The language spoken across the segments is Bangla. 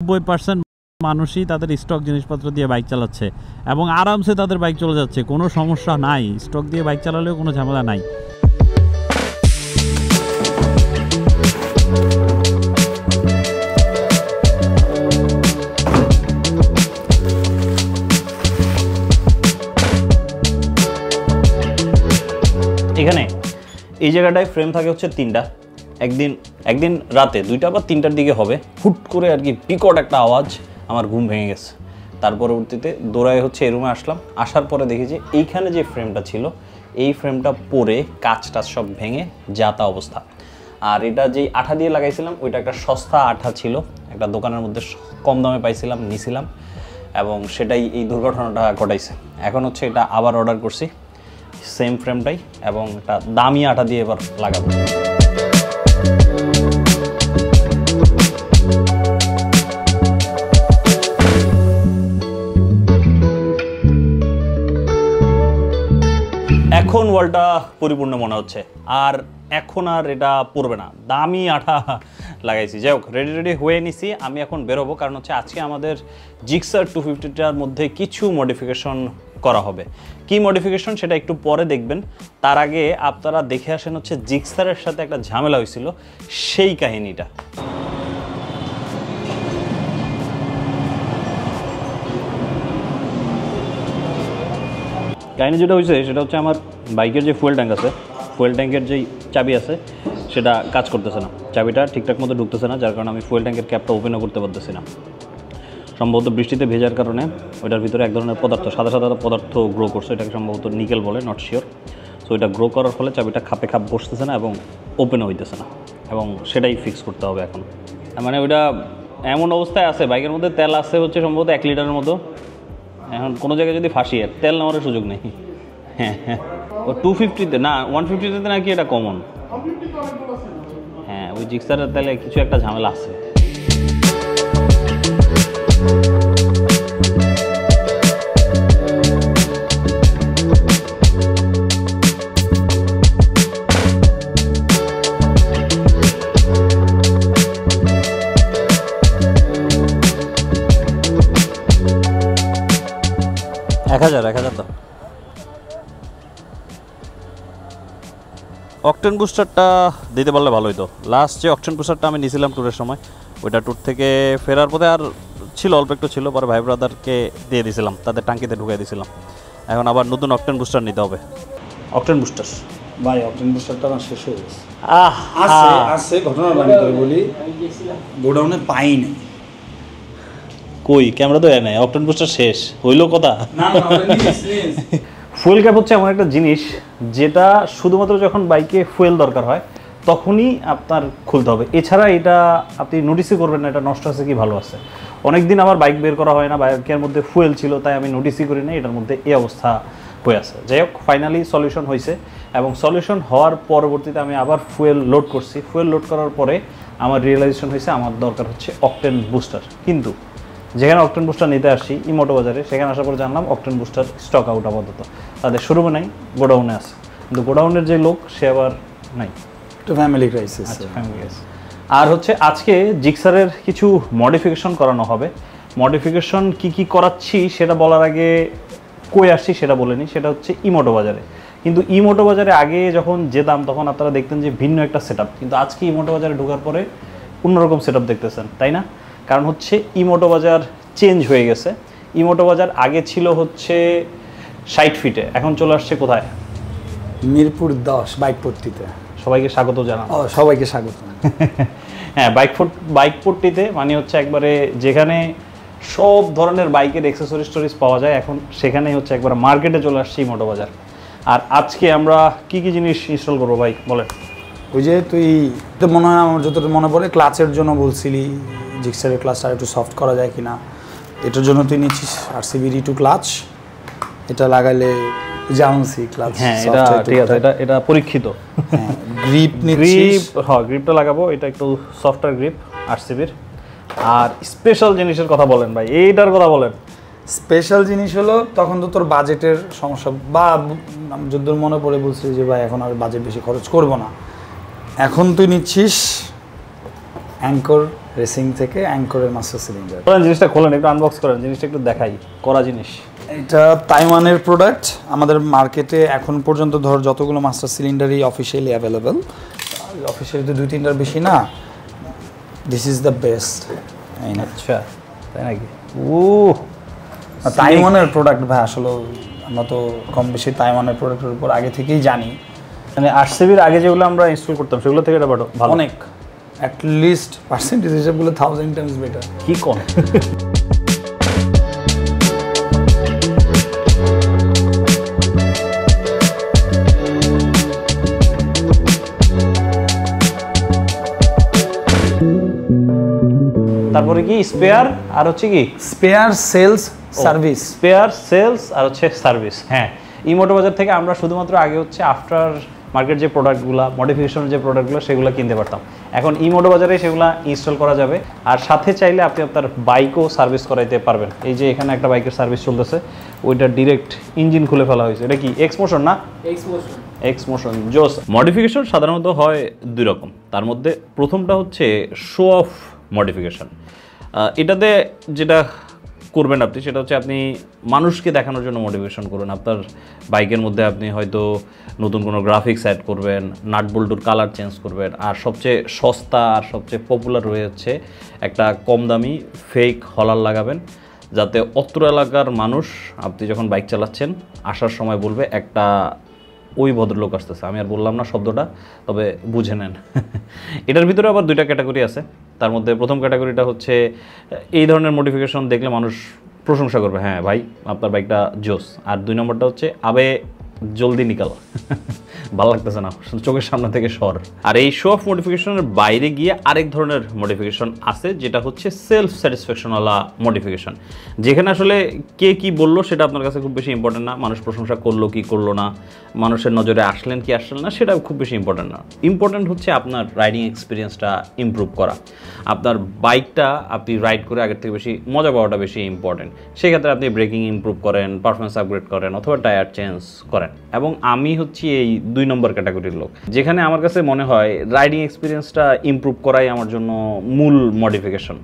90% মানুষই তাদের স্টক জিনিসপত্র দিয়ে বাইক চালাচ্ছে এবং আরামসে তাদের বাইক চলে যাচ্ছে, কোনো সমস্যা নাই। স্টক দিয়ে বাইক চালালেও কোনো ঝামেলা নাই। এখানে এই জায়গাটায় ফ্রেম থাকে হচ্ছে 3টা। একদিন রাতে 2টা বা 3টার দিকে হবে, হুট করে আর কি বিকট একটা আওয়াজ, আমার ঘুম ভেঙে গেছে। তার পরবর্তীতে দৌড়ায় হচ্ছে এই রুমে আসলাম। আসার পরে দেখি যে এইখানে যে ফ্রেমটা ছিল এই ফ্রেমটা পরে কাঁচটা সব ভেঙে যাতা অবস্থা। আর এটা যেই আঠা দিয়ে লাগাইছিলাম ওইটা একটা সস্তা আঠা ছিল, একটা দোকানের মধ্যে কম দামে পাইছিলাম, নিছিলাম, এবং সেটাই এই দুর্ঘটনাটা ঘটাইছে। এখন হচ্ছে এটা আবার অর্ডার করছি সেম ফ্রেমটাই, এবং একটা দামি আঠা দিয়ে এবার লাগাবো। এখন ওয়ালটা পরিপূর্ণ মনে হচ্ছে, আর এখন আর এটা পড়বে না, দামি আঠা লাগাইছি। যাই হোক, রেডি হয়ে নিছি। আমি এখন বেরোবো, কারণ হচ্ছে আজকে আমাদের জিক্সার 250টার মধ্যে কিছু মডিফিকেশন করা হবে। কি মডিফিকেশন সেটা একটু পরে দেখবেন। তার আগে আপনারা দেখে আসেন হচ্ছে জিক্সারের সাথে একটা ঝামেলা হয়েছিল, সেই কাহিনীটা। কাহিনী যেটা হয়েছে সেটা হচ্ছে আমার বাইকের যে ফুয়েল ট্যাঙ্ক আছে, ফুয়েল ট্যাঙ্কের যেই চাবি আছে সেটা কাজ করতেছে না, চাবিটা ঠিকঠাক মতো ঢুকতেছে না, যার কারণে আমি ফুয়েল ট্যাঙ্কের ক্যাপটা ওপেনও করতে পারতেছি না। সম্ভবত বৃষ্টিতে ভেজার কারণে ওইটার ভিতরে এক ধরনের পদার্থ, সাদা সাদা পদার্থ গ্রো করছে, এটাকে সম্ভবত নিকেল বলে, নট শিওর। সো এটা গ্রো করার ফলে চাবিটা খাপে খাপ বসতেছে না এবং ওপেনও হইতেছে না, এবং সেটাই ফিক্স করতে হবে এখন। মানে ওইটা এমন অবস্থায় আছে, বাইকের মধ্যে তেল আছে হচ্ছে সম্ভবত 1 লিটারের মতো। এখন কোনো জায়গায় যদি ফাঁসি তেল নেওয়ার সুযোগ নেই। হ্যাঁ হ্যাঁ, ও 250-তে না 150-তে নাকি এটা কমন। হ্যাঁ, ওই জিক্সারের তেলে কিছু একটা ঝামেলা আছে। এক হাজার তো অকটেন বুস্টারটা দিতে পারলে ভালো হতো। লাস্ট যে অকটেন বুস্টারটা আমি নিয়েছিলাম ট্যুরের সময়, ওইটা ট্যুর থেকে ফেরার পথে আর ছিল অল্প একটু ছিল, পরে ভাই ব্রাদারকে দিয়ে দিয়েছিলাম, তাদের টাঙ্কিতে ঢুকিয়ে দিয়েছিলাম। এখন আবার নতুন অকটেন বুস্টার নিতে হবে। অকটেন বুস্টার ভাই, অকটেন বুস্টারটা আমার শেষ হয়ে গেছে। আছে ঘটনা বানি করে বলি, গোডাউনে পাই নাই। কই ক্যামেরা তো নাই, অকটেন বুস্টার শেষ হইলো কথা। ফুয়েল ক্যাপ হচ্ছে এমন একটা জিনিস যেটা শুধুমাত্র যখন বাইকে ফুয়েল দরকার হয় তখনই আপনার খুলতে হবে, এছাড়া এটা আপনি নোটিসই করবেন না এটা নষ্ট আছে কি ভালো আছে। অনেকদিন আমার বাইক বের করা হয় না, বাইকের মধ্যে ফুয়েল ছিল তাই আমি নোটিসই করি না এটার মধ্যে এই অবস্থা হয়ে আছে। যাই হোক, ফাইনালি সলিউশন হয়েছে, এবং সলিউশন হওয়ার পরবর্তীতে আমি আবার ফুয়েল লোড করছি। ফুয়েল লোড করার পরে আমার রিয়েলাইজেশন হয়েছে আমার দরকার হচ্ছে অকটেন বুস্টার। কিন্তু যেখানে অকটেন বুস্টার নিতে আসি ইমোটো বাজারে, সেখানে আসার পর জানলাম অকটেন বুস্টার স্টক আউট আপাতত, তাদের শোরুমে নাই, গোডাউনে আছে, কিন্তু গোডাউনের যে লোক সে আবার নাই। তো ফ্যামিলি ক্রাইসিস। আর হচ্ছে আজকে জিক্সারের কিছু মডিফিকেশন করানো হবে। মডিফিকেশন কি করাচ্ছি সেটা বলার আগে কই আসছি সেটা বলে নিই। সেটা হচ্ছে ইমোটো বাজারে। কিন্তু ইমোটো বাজারে আগে যখন যেতাম তখন আপনারা দেখতেন যে ভিন্ন একটা সেটআপ, কিন্তু আজকে ইমোটো বাজারে ঢোকার পরে অন্যরকম সেটআপ দেখতেছেন, তাই না? কারণ হচ্ছে ইমোটো বাজার চেঞ্জ হয়ে গেছে। ইমোটো বাজার আগে ছিল হচ্ছে 60 ফিটে, এখন চলে আসছে কোথায়? মিরপুর 10 বাইকপট্টিতে। সবাইকে স্বাগত জানান। সবাইকে স্বাগত। হ্যাঁ, বাইকপট্টিতে মানে হচ্ছে একবারে যেখানে সব ধরনের বাইকের অ্যাক্সেসরি স্টোরিজ পাওয়া যায়, এখন সেখানেই হচ্ছে একবার মার্কেটে চলে আসছে ইমোটো বাজার। আর আজকে আমরা কি জিনিস ইনস্টল করবো ভাই বলেন? ওই যে তুই তো মনে হয় আমার যতটা মনে পড়ে ক্লাচের জন্য বলছিলি, জিক্সারের ক্লাচটা একটু সফট করা যায় কিনা, এটার জন্য তুই নিচ্ছিস RCBD টু ক্লাচ। এটা লাগালে জানছি ক্লাচ। হ্যাঁ, এটা ঠিক আছে, এটা পরীক্ষিত। গ্রিপ নিচ্ছিস? হ্যাঁ, গ্রিপটা লাগাবো, এটা একটু সফটওয়্যার গ্রিপ RCB'র। আর স্পেশাল জিনিসের কথা বলেন ভাই, এইটার কথা বলেন। স্পেশাল জিনিস হলো তখন তো তোর বাজেটের সমস্যা, বা যদ্দূর মনে পড়ে বলছিস যে ভাই এখন আর বাজেট বেশি খরচ করব না, এখন তুই নিচ্ছিস অ্যাঙ্কর রেসিং থেকে অ্যাঙ্করের মাস্টার সিলিন্ডার। জিনিসটা খোলেন, একটু আনবক্স করেন, জিনিসটা একটু দেখাই, করা জিনিস। এটা তাইওয়ানের প্রোডাক্ট। আমাদের মার্কেটে এখন পর্যন্ত ধর যতগুলো মাস্টার সিলিন্ডারই অফিসিয়ালি অ্যাভেলেবেল, অফিসিয়ালি তো 2-3টার বেশি না, দিস ইজ দ্য বেস্ট। আচ্ছা তাই নাকি? ও তাইওয়ানের প্রোডাক্ট ভাই, আসলে আমরা তো কম বেশি তাইওয়ানের প্রোডাক্টের উপর আগে থেকেই জানি। মানে 8CBর আগে যেগুলো আমরা ইনস্টল করতাম সেগুলো থেকে এটা ভালো অনেক, অ্যাটলিস্ট পার্সেন্টেজ হিসেবে 1000 টাইমস বেটার। কি কম? তারপরে কি স্পেয়ার আর হচ্ছে কি spare sales service, spare sales আর হচ্ছে সার্ভিস। হ্যাঁ, ইমোটো বাজার থেকে আমরা শুধুমাত্র আগে হচ্ছে আফটার মার্কেট যে প্রোডাক্টগুলো, মডিফিকেশনের যে প্রোডাক্টগুলো সেগুলো কিনতে পারতাম। এখন ইমোটো বাজারে সেগুলো ইনস্টল করা যাবে, আর সাথে চাইলে আপনি আপনার বাইকও সার্ভিস করাইতে পারবেন। এই যে এখানে একটা বাইকের সার্ভিস চলতেছে, ওইটা ডিরেক্ট ইঞ্জিন খুলে ফেলা হয়েছে। এটা কি এক্সমোশন না? এক্সমোশন জোস। মডিফিকেশন সাধারণত হয় দুই রকম, তার মধ্যে প্রথমটা হচ্ছে শো অফ মডিফিকেশন। এটাতে যেটা করবেন আপনি সেটা হচ্ছে আপনি মানুষকে দেখানোর জন্য মডিফিকেশন করবেন। আপনার বাইকের মধ্যে আপনি হয়তো নতুন কোনো গ্রাফিক্স অ্যাড করবেন, নাট বল্টুর কালার চেঞ্জ করবেন, আর সবচেয়ে সস্তা আর সবচেয়ে পপুলার হচ্ছে একটা কম দামি ফেক হলার লাগাবেন, যাতে অত্র এলাকার মানুষ আপনি যখন বাইক চালাচ্ছেন আসার সময় বলবে একটা ওই ভদ্রলোক আসতেছে। আমি আর বললাম না শব্দটা, তবে বুঝে নেন। এটার ভিতরে আবার দুইটা ক্যাটাগরি আছে। তার মধ্যে প্রথম ক্যাটাগরিটা হচ্ছে এই ধরনের মডিফিকেশন দেখলে মানুষ প্রশংসা করবে, হ্যাঁ ভাই আপনার বাইকটা জোস। আর 2 নম্বরটা হচ্ছে আবে জলদি নিকাল, ভালো লাগতেছে না, চোখের সামনে থেকে সর। আর এই শো অফ মডিফিকেশনের বাইরে গিয়ে আরেক ধরনের মডিফিকেশন আছে, যেটা হচ্ছে সেলফ স্যাটিসফ্যাকশনওয়ালা মডিফিকেশন, যেখানে আসলে কে কি বললো সেটা আপনার কাছে খুব বেশি ইম্পর্টেন্ট না, মানুষ প্রশংসা করলো কি করলো না, মানুষের নজরে আসলেন কি আসলেন না, সেটা খুব বেশি ইম্পর্টেন্ট না। ইম্পর্টেন্ট হচ্ছে আপনার রাইডিং এক্সপিরিয়েন্সটা ইমপ্রুভ করা, আপনার বাইকটা আপনি রাইড করে আগের থেকে বেশি মজা পাওয়াটা বেশি ইম্পর্টেন্ট। সেক্ষেত্রে আপনি ব্রেকিং ইমপ্রুভ করেন, পারফরমেন্স আপগ্রেড করেন, অথবা টায়ার চেঞ্জ করেন। এবং আমি হচ্ছি এই 2 নম্বর ক্যাটাগরির লোক, যেখানে আমার কাছে মনে হয় রাইডিং এক্সপিরিয়েন্সটা ইমপ্রুভ করাই আমার জন্য মূল মডিফিকেশন।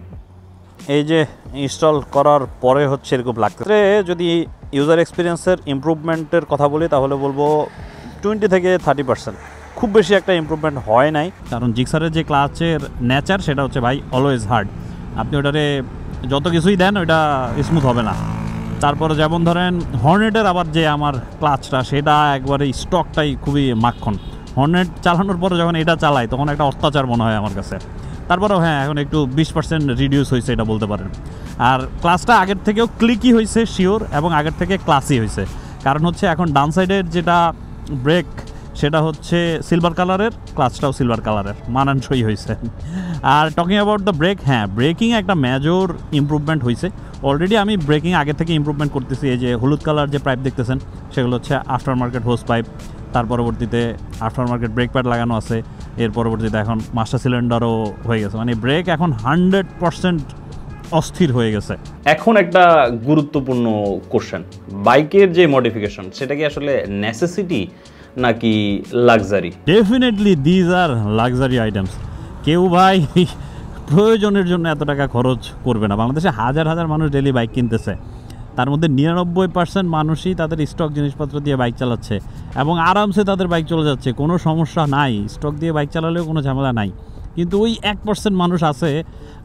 এই যে ইনস্টল করার পরে হচ্ছে এরকম লাগতেছে। যদি ইউজার এক্সপিরিয়েন্সের ইমপ্রুভমেন্টের কথা বলি তাহলে বলবো 20 থেকে 30%, খুব বেশি একটা ইমপ্রুভমেন্ট হয় নাই। কারণ জিক্সারের যে ক্লাচের নেচার সেটা হচ্ছে ভাই অলওয়েজ হার্ড। আপনি ওটারে যত কিছুই দেন ওইটা স্মুথ হবে না। তারপরে যেমন ধরেন হর্নেটের আবার যে আমার ক্লাচটা সেটা একবারে স্টকটাই খুবই মাখন। হর্নেট চালানোর পরে যখন এটা চালাই তখন একটা অত্যাচার মনে হয় আমার কাছে। তারপরেও হ্যাঁ, এখন একটু 20% রিডিউস হয়েছে এটা বলতে পারেন। আর ক্লাসটা আগের থেকেও ক্লিকই হয়েছে শিওর, এবং আগের থেকে ক্লাসই হয়েছে। কারণ হচ্ছে এখন ডান সাইডের যেটা ব্রেক সেটা হচ্ছে সিলভার কালারের, ক্লাচটাও সিলভার কালারের, মানানসই হয়েছে। আর টকিং অ্যাবাউট দ্য ব্রেক, হ্যাঁ ব্রেকিংয়ে একটা মেজর ইমপ্রুভমেন্ট হয়েছে। অলরেডি আমি ব্রেকিং আগে থেকে ইমপ্রুভমেন্ট করতেছি। এই যে হলুদ কালার যে পাইপ দেখতেছেন সেগুলো হচ্ছে আফটার মার্কেট হোস পাইপ, তার পরবর্তীতে আফটার মার্কেট ব্রেক প্যাড লাগানো আছে, এর পরবর্তীতে এখন মাস্টার সিলিন্ডারও হয়ে গেছে। মানে ব্রেক এখন 100% অস্থির হয়ে গেছে। এখন একটা গুরুত্বপূর্ণ কোশ্চেন, বাইকের যে মডিফিকেশন সেটা কি আসলে নেসেসিটি নাকি luxury? Definitely these are luxury items. কেউ ভাই প্রয়োজনের জন্য এত টাকা খরচ করবে না। বাংলাদেশে হাজার হাজার মানুষ ডেলি বাইক কিনতেছে, তার মধ্যে 99% মানুষই তাদের স্টক জিনিসপত্র দিয়ে বাইক চালাচ্ছে এবং আরামসে তাদের বাইক চলে যাচ্ছে, কোনো সমস্যা নাই, স্টক দিয়ে বাইক চালালেও কোনো ঝামেলা নাই। কিন্তু ওই 1% মানুষ আছে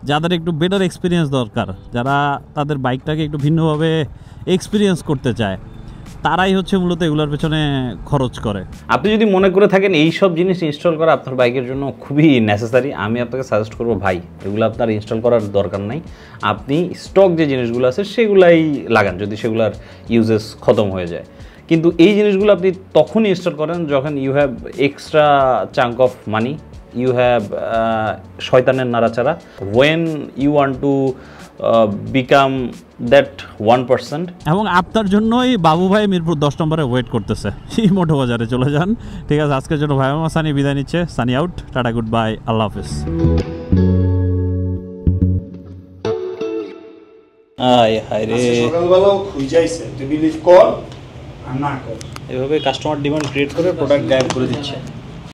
যাদের একটু বেটার এক্সপিরিয়েন্স দরকার, যারা তাদের বাইকটাকে একটু ভিন্নভাবে এক্সপিরিয়েন্স করতে চায়, তারাই হচ্ছে মূলত এগুলোর পেছনে খরচ করে। আপনি যদি মনে করে থাকেন এই সব জিনিস ইনস্টল করা আপনার বাইকের জন্য খুবই নেসেসারি, আমি আপনাকে সাজেস্ট করবো ভাই এগুলো আপনার ইনস্টল করার দরকার নাই। আপনি স্টক যে জিনিসগুলো আছে সেগুলাই লাগান যদি সেগুলোর ইউজেস খতম হয়ে যায়। কিন্তু এই জিনিসগুলো আপনি তখনই ইনস্টল করেন যখন you have extra chunk of money, you have শয়তানের নাড়াচাড়া, when you want to become that 1%। এবং আপনার জন্যই বাবু ভাই মিরপুর 10 নম্বরে ওয়েট করতেছে, সেই মোটো বাজারে চলে যান। ঠিক আছে, আজকের জন্য ভাই মামা সানি বিদায় নিচ্ছে। Sunny out, tata, good bye, আল্লাহ হাফিজ। সকালবেলাও খুঁজাইছে, তুই বিলিভ কর আর না কর, এভাবে কাস্টমার ডিমান্ড ক্রিয়েট করে প্রোডাক্ট গায়েব করে দিচ্ছে।